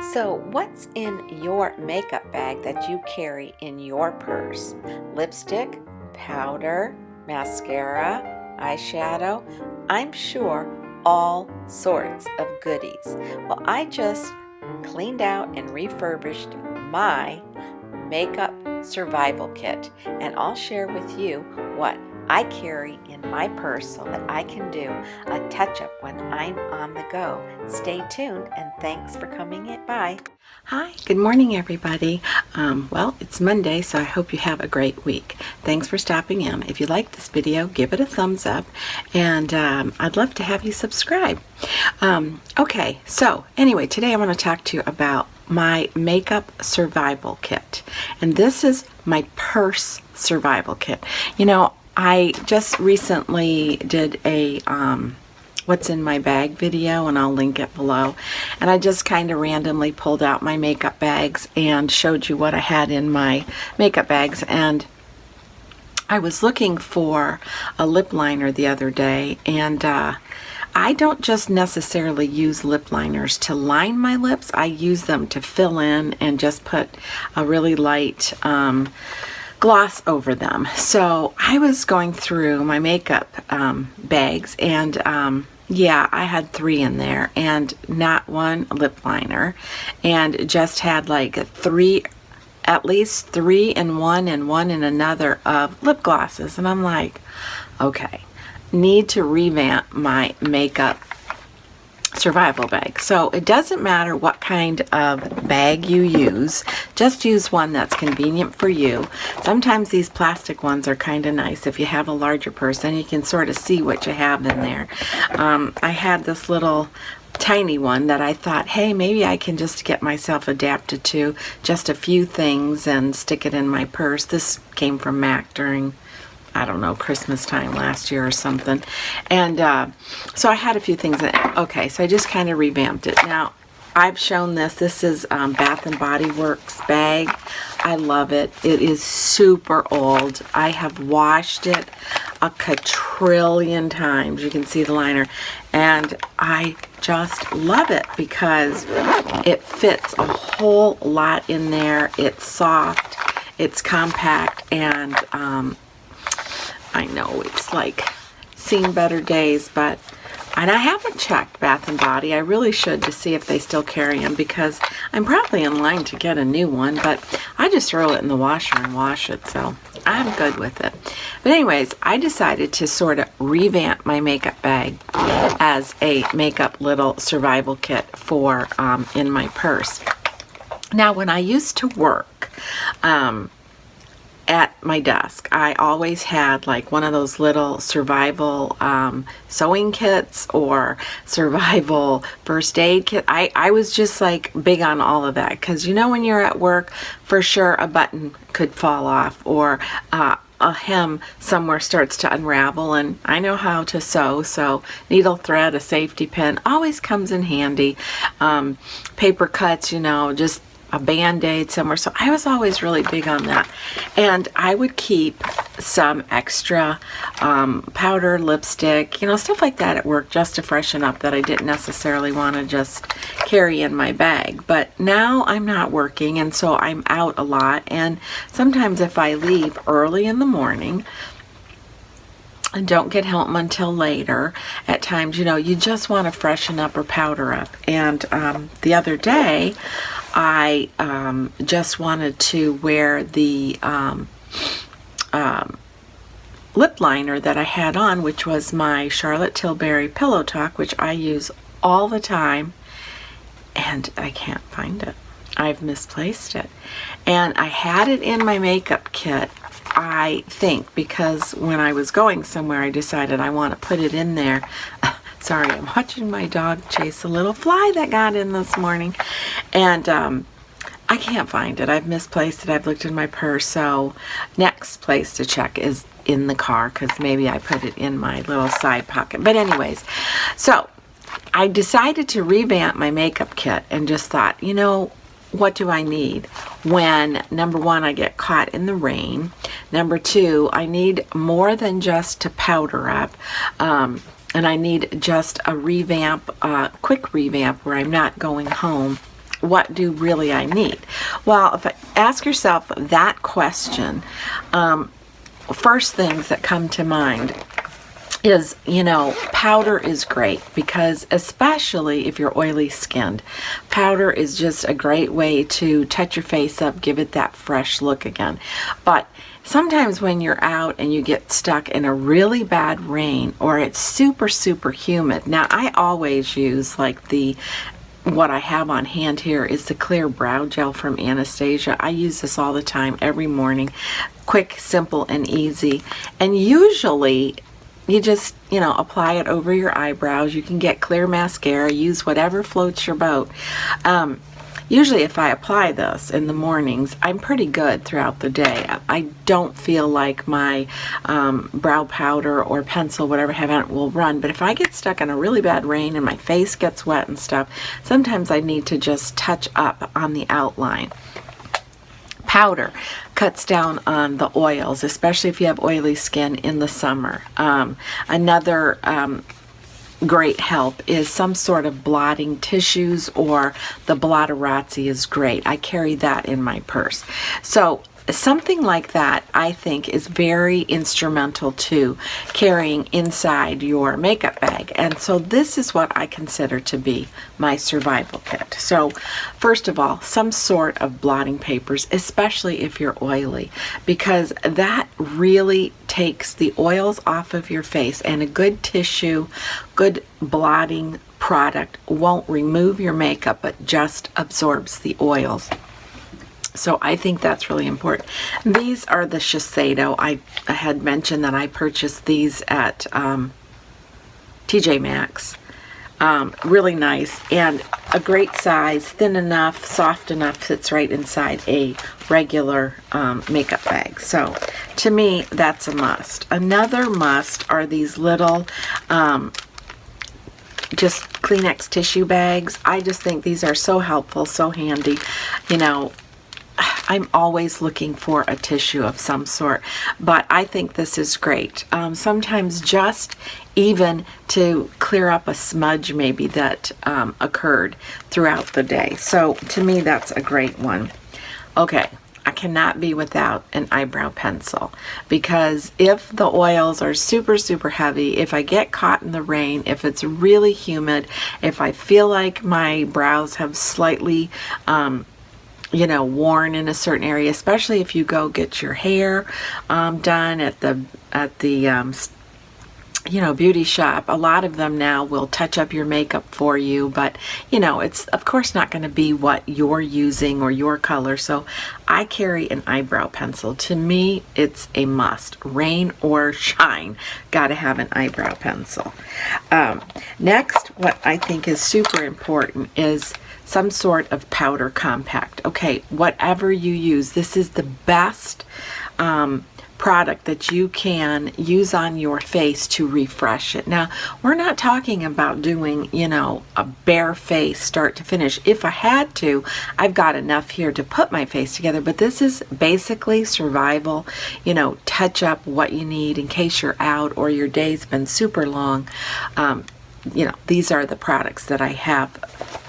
So, what's in your makeup bag that you carry in your purse? Lipstick, powder, mascara, eyeshadow? I'm sure all sorts of goodies. Well, I just cleaned out and refurbished my makeup survival kit, and I'll share with you what I carry in my purse so that I can do a touch-up when I'm on the go. Stay tuned, and thanks for coming by. Hi, good morning everybody. Well, it's Monday, so I hope you have a great week. Thanks for stopping in. If you like this video, give it a thumbs up, and I'd love to have you subscribe. Okay, so anyway, today I want to talk to you about my makeup survival kit, and this is my purse survival kit. You know, I just recently did a what's in my bag video, and I'll link it below, and I just kind of randomly pulled out my makeup bags and showed you what I had in my makeup bags. And I was looking for a lip liner the other day, and I don't just necessarily use lip liners to line my lips. I use them to fill in and just put a really light gloss over them. So I was going through my makeup bags, and yeah, I had 3 in there and not one lip liner, and just had like at least 3 in one and 1 in another of lip glosses. And I'm like, okay, need to revamp my makeup survival bag. So it doesn't matter what kind of bag you use, just use one that's convenient for you. Sometimes these plastic ones are kind of nice if you have a larger purse, and you can sort of see what you have in there. I had this little tiny one that I thought, hey, maybe I can just get myself adapted to just a few things and stick it in my purse. This came from MAC during, I don't know, Christmas time last year or something. And so I had a few things. Okay, so I just kind of revamped it. Now, I've shown this. This is Bath and Body Works bag. I love it. It is super old. I have washed it a quadrillion times. You can see the liner. And I just love it because it fits a whole lot in there. It's soft, it's compact, and I know it's like seen better days, and I haven't checked Bath and Body. I really should, to see if they still carry them, because I'm probably in line to get a new one, but I just throw it in the washer and wash it, so I'm good with it. But anyways, I decided to sort of revamp my makeup bag as a makeup little survival kit for in my purse. Now, when I used to work at my desk, I always had like one of those little survival sewing kits or survival first aid kit. I was just like big on all of that, because you know, when you're at work, for sure a button could fall off, or a hem somewhere starts to unravel, and I know how to sew, so needle thread, a safety pin always comes in handy. Paper cuts, you know, just a band-aid somewhere. So I was always really big on that, and I would keep some extra powder, lipstick, you know, stuff like that at work, just to freshen up, that I didn't necessarily want to just carry in my bag. But now I'm not working, and so I'm out a lot, and sometimes if I leave early in the morning and don't get home until later, at times, you know, you just want to freshen up or powder up. And the other day I just wanted to wear the lip liner that I had on, which was my Charlotte Tilbury Pillow Talk, which I use all the time, and I can't find it. I've misplaced it. And I had it in my makeup kit, I think, because when I was going somewhere, I decided I want to put it in there. Sorry, I'm watching my dog chase a little fly that got in this morning, and I can't find it. I've misplaced it. I've looked in my purse, so next place to check is in the car, because maybe I put it in my little side pocket. But anyways, so I decided to revamp my makeup kit, and just thought, you know, what do I need when, number one, I get caught in the rain, number two, I need more than just to powder up, and I need just a revamp, quick revamp, where I'm not going home what do really I need? Well, if I ask yourself that question, first things that come to mind is, powder is great, because especially if you're oily skinned, powder is just a great way to touch your face up, give it that fresh look again. But sometimes when you're out and you get stuck in a really bad rain, or it's super, super humid. Now, I always use what I have on hand here is the clear brow gel from Anastasia. I use this all the time, every morning. Quick, simple, and easy. And usually you just, apply it over your eyebrows. You can get clear mascara, use whatever floats your boat. Usually if I apply this in the mornings, I'm pretty good throughout the day. I don't feel like my brow powder or pencil, whatever I have on it, will run. But if I get stuck in a really bad rain and my face gets wet and stuff, sometimes I need to just touch up on the outline. Powder cuts down on the oils, especially if you have oily skin in the summer. Another great help is some sort of blotting tissues, or the Blotterazzi is great. I carry that in my purse. So something like that, I think, is very instrumental to carrying inside your makeup bag. And so this is what I consider to be my survival kit. So first of all, some sort of blotting papers, especially if you're oily, because that really takes the oils off of your face, and a good tissue, good blotting product won't remove your makeup, but just absorbs the oils. So I think that's really important. These are the Shiseido. I had mentioned that I purchased these at TJ Maxx. Really nice, and a great size, thin enough, soft enough, fits right inside a regular makeup bag. So to me, that's a must. Another must are these little just Kleenex tissue bags. I just think these are so helpful, so handy. I'm always looking for a tissue of some sort, but I think this is great. Sometimes just even to clear up a smudge maybe that occurred throughout the day. So to me, that's a great one. Okay, I cannot be without an eyebrow pencil, because if the oils are super, super heavy, if I get caught in the rain, if it's really humid, if I feel like my brows have slightly worn in a certain area, especially if you go get your hair done at the beauty shop. A lot of them now will touch up your makeup for you, but it's of course not going to be what you're using or your color. So I carry an eyebrow pencil. To me, it's a must. Rain or shine, gotta have an eyebrow pencil. Next, what I think is super important is some sort of powder compact. Okay, whatever you use, this is the best product that you can use on your face to refresh it. Now, we're not talking about doing, a bare face start to finish. If I had to, I've got enough here to put my face together, but this is basically survival, touch up what you need in case you're out or your day's been super long. These are the products that I have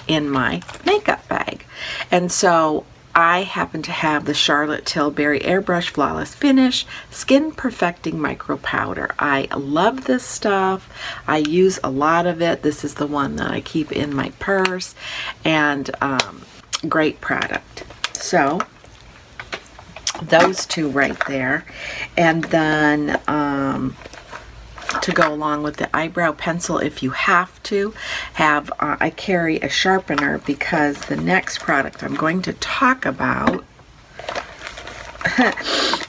in my makeup bag. And so I happen to have the Charlotte Tilbury Airbrush Flawless Finish Skin Perfecting Micro Powder. I love this stuff. I use a lot of it. This is the one that I keep in my purse, and great product. So those two right there. And then to go along with the eyebrow pencil, if you have to have, I carry a sharpener, because the next product I'm going to talk about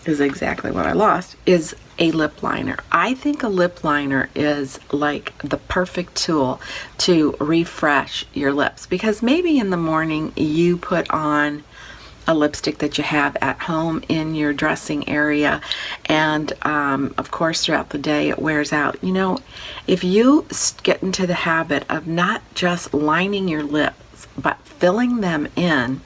is exactly what I lost, is a lip liner. I think a lip liner is like the perfect tool to refresh your lips, because maybe in the morning you put on a lipstick that you have at home in your dressing area, and of course throughout the day it wears out. If you get into the habit of not just lining your lips but filling them in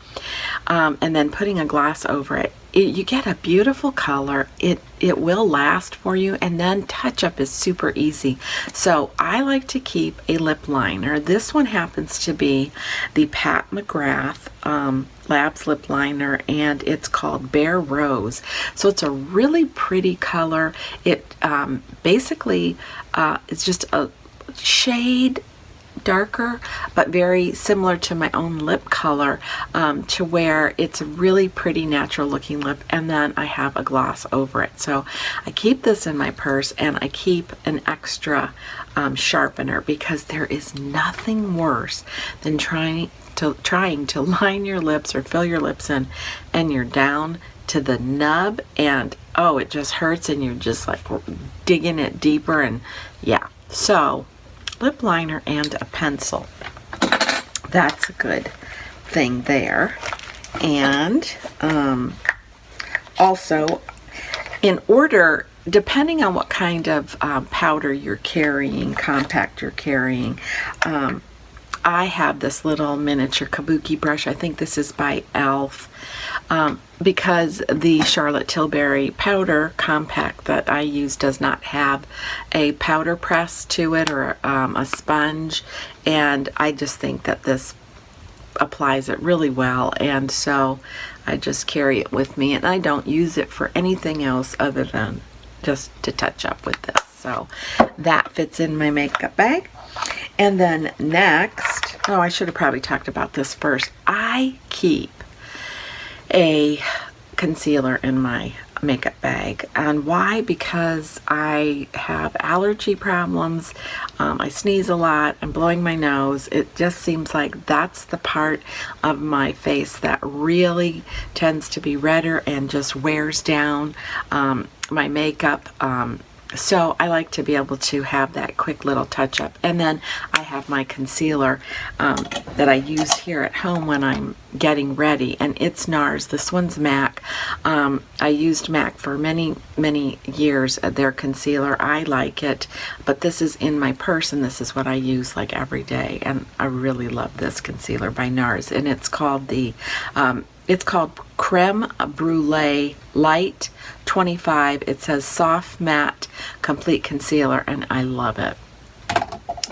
and then putting a gloss over it, you get a beautiful color. It will last for you, and then touch up is super easy. So I like to keep a lip liner. This one happens to be the Pat McGrath Labs lip liner, and it's called Bare Rose. So it's a really pretty color. It basically it's just a shade darker, but very similar to my own lip color, to where it's a really pretty natural looking lip, and then I have a gloss over it. So I keep this in my purse, and I keep an extra sharpener, because there is nothing worse than trying to line your lips or fill your lips in, and you're down to the nub, and oh, it just hurts, and you're just like digging it deeper. And yeah, so lip liner and a pencil, that's a good thing there. And also, in order, depending on what kind of powder you're carrying, compact you're carrying, I have this little miniature kabuki brush. I think this is by e.l.f. Because the Charlotte Tilbury powder compact that I use does not have a powder press to it, or a sponge, and I just think that this applies it really well, and so I just carry it with me, and I don't use it for anything else other than just to touch up with this. So that fits in my makeup bag. And then next, oh, I should have probably talked about this first. I keep a concealer in my makeup bag. And why? Because I have allergy problems. I sneeze a lot. I'm blowing my nose. It just seems like that's the part of my face that really tends to be redder and just wears down my makeup. So I like to be able to have that quick little touch up. And then I have my concealer that I use here at home when I'm getting ready, and it's NARS. This one's MAC. I used MAC for many years, their concealer. I like it, but this is in my purse, and this is what I use like every day, and I really love this concealer by NARS, and it's called the Creme Brulee Light 25. It says Soft Matte Complete Concealer, and I love it.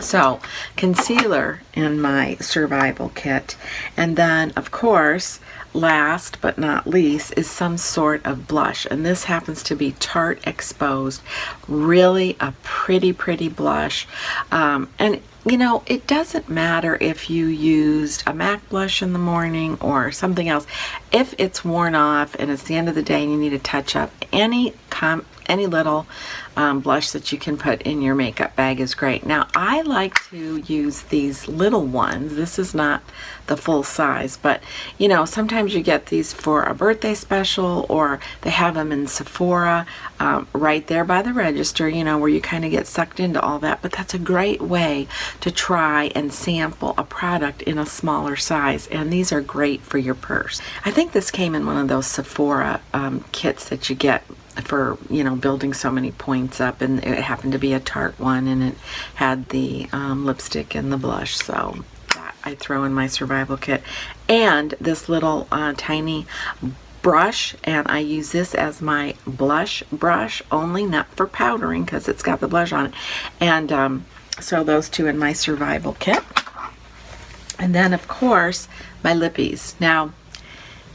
So, concealer in my survival kit. And then, of course, last but not least is some sort of blush. And this happens to be Tarte Exposed. Really a pretty blush. And you know, it doesn't matter if you used a MAC blush in the morning or something else. If it's worn off and it's the end of the day and you need a touch up, any little blush that you can put in your makeup bag is great. Now, I like to use these little ones. This is not the full size, but you know, sometimes you get these for a birthday special, or they have them in Sephora right there by the register, you know, where you kind of get sucked into all that. But that's a great way to try and sample a product in a smaller size, and these are great for your purse. I think this came in one of those Sephora kits that you get for, you know, building so many points up, and it happened to be a Tarte one, and it had the lipstick and the blush, so that I throw in my survival kit. And this little tiny brush, and I use this as my blush brush only, not for powdering because it's got the blush on it. And so those two in my survival kit. And then of course my lippies. Now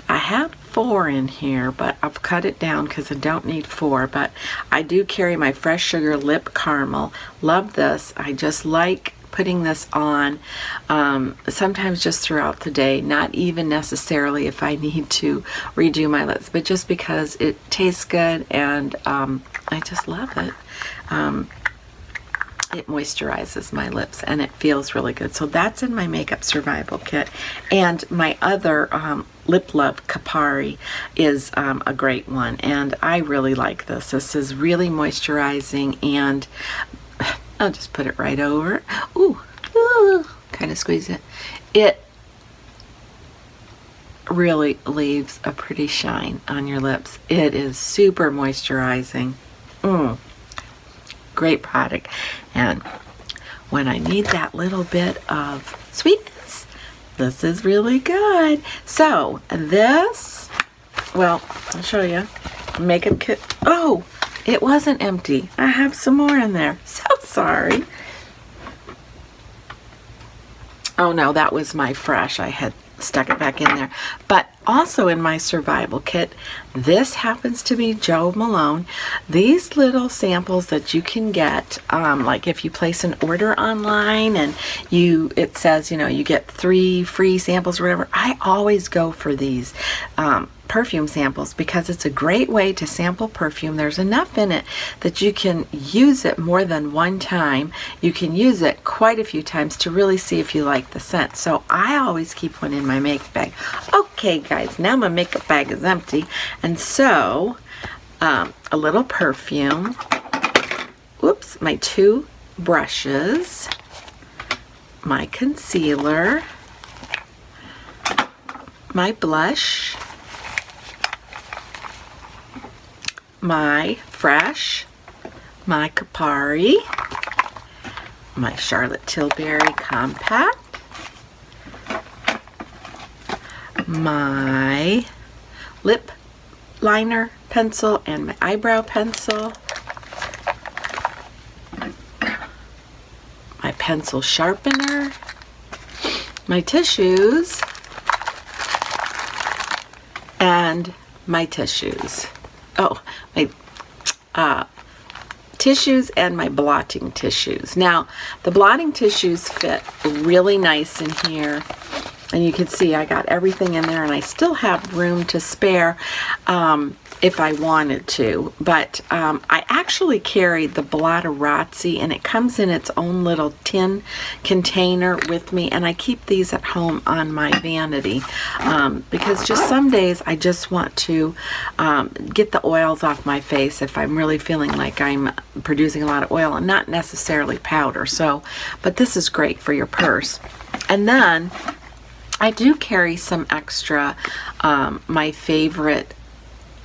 I have 4 in here, but I've cut it down because I don't need 4, but I do carry my Fresh Sugar Lip Caramel. Love this. I just like putting this on sometimes just throughout the day, not even necessarily if I need to redo my lips, but just because it tastes good, and I just love it. It moisturizes my lips and it feels really good. So that's in my makeup survival kit. And my other Lip Love Kapari is a great one, and I really like this. This is really moisturizing, and I'll just put it right over. Ooh, kind of squeeze it. It really leaves a pretty shine on your lips. It is super moisturizing. Great product. And when I need that little bit of sweetness, this is really good. So this, well, I'll show you. Makeup kit. Oh, it wasn't empty. I have some more in there. So sorry. Oh no, that was my fresh. I had stuck it back in there. But also in my survival kit, this happens to be Jo Malone. These little samples that you can get, like if you place an order online and it says, you know, you get 3 free samples or whatever. I always go for these perfume samples because it's a great way to sample perfume. There's enough in it that you can use it more than one time. You can use it quite a few times to really see if you like the scent. So I always keep one in my makeup bag. Okay guys, now my makeup bag is empty, and so a little perfume, whoops, my 2 brushes, my concealer, my blush, my fresh, my Kapari, my Charlotte Tilbury compact, my lip liner pencil and my eyebrow pencil, my pencil sharpener, my tissues, and my tissues. Oh, my tissues and my blotting tissues. Now, the blotting tissues fit really nice in here. And you can see I got everything in there, and I still have room to spare if I wanted to. But I actually carry the Blotterazzi, and it comes in its own little tin container with me, and I keep these at home on my vanity because just some days I just want to get the oils off my face if I'm really feeling like I'm producing a lot of oil and not necessarily powder. So, but this is great for your purse. And then I do carry some extra, my favorite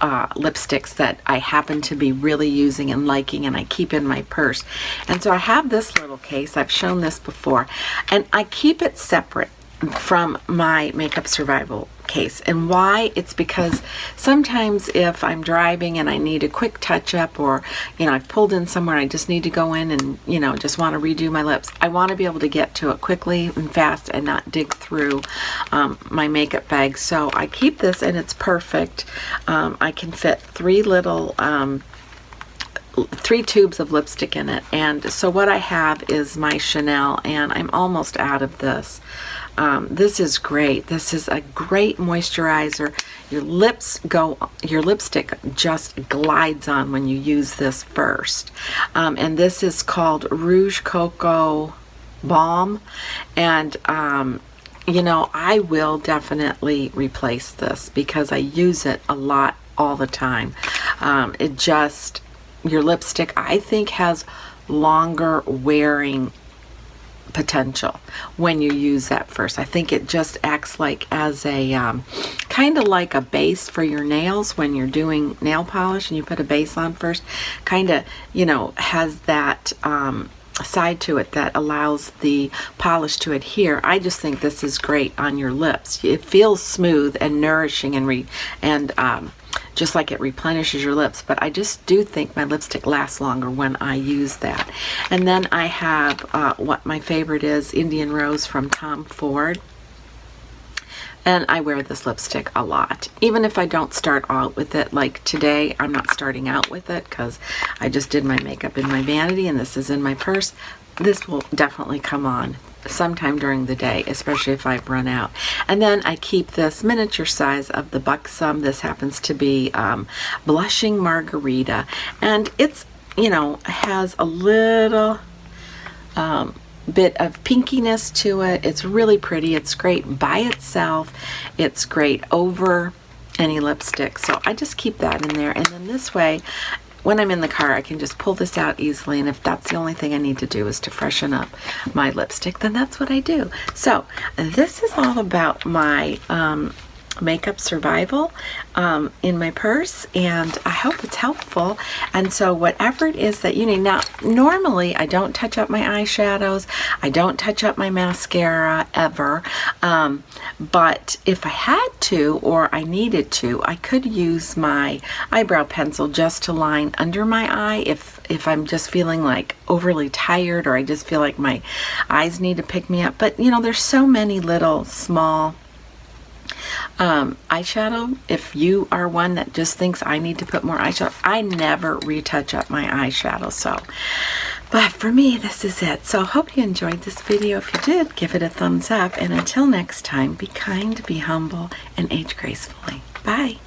lipsticks that I happen to be really using and liking, and I keep in my purse. And so I have this little case. I've shown this before, and I keep it separate from my makeup survival case. And why? It's because sometimes if I'm driving and I need a quick touch up, or you know, I've pulled in somewhere and I just need to go in and you know, just want to redo my lips, I want to be able to get to it quickly and fast and not dig through my makeup bag. So I keep this, and it's perfect. I can fit 3 tubes of lipstick in it. And so what I have is my Chanel, and I'm almost out of this. This is great. This is a great moisturizer. Your lipstick just glides on when you use this first. And this is called Rouge Coco Balm. And you know, I will definitely replace this because I use it a lot all the time. Your lipstick, I think, has longer wearing potential when you use that first. I think it just acts like as a kind of like a base for your nails when you're doing nail polish and you put a base on first. Kind of, you know, has that side to it that allows the polish to adhere. I just think this is great on your lips. It feels smooth and nourishing and just like it replenishes your lips. But I just do think my lipstick lasts longer when I use that. And then I have what my favorite is, Indian Rose from Tom Ford. And I wear this lipstick a lot. Even if I don't start out with it, like today, I'm not starting out with it because I just did my makeup in my vanity and this is in my purse. This will definitely come on sometime during the day, especially if I've run out. And then I keep this miniature size of the Buxom. This happens to be Blushing Margarita. And it's, you know, has a little bit of pinkiness to it. It's really pretty. It's great by itself. It's great over any lipstick. So I just keep that in there. And then this way, when I'm in the car, I can just pull this out easily. And if that's the only thing I need to do is to freshen up my lipstick, then that's what I do. So this is all about my makeup survival in my purse, and I hope it's helpful. And so whatever it is that you need. Now, normally I don't touch up my eyeshadows, I don't touch up my mascara ever, but if I had to or I needed to, I could use my eyebrow pencil just to line under my eye if I'm just feeling like overly tired, or I just feel like my eyes need to pick me up. But you know, there's so many little small eyeshadow. If you are one that just thinks I need to put more eyeshadow, I never retouch up my eyeshadow. So, but for me, this is it. So I hope you enjoyed this video. If you did, give it a thumbs up. And until next time, be kind, be humble, and age gracefully. Bye.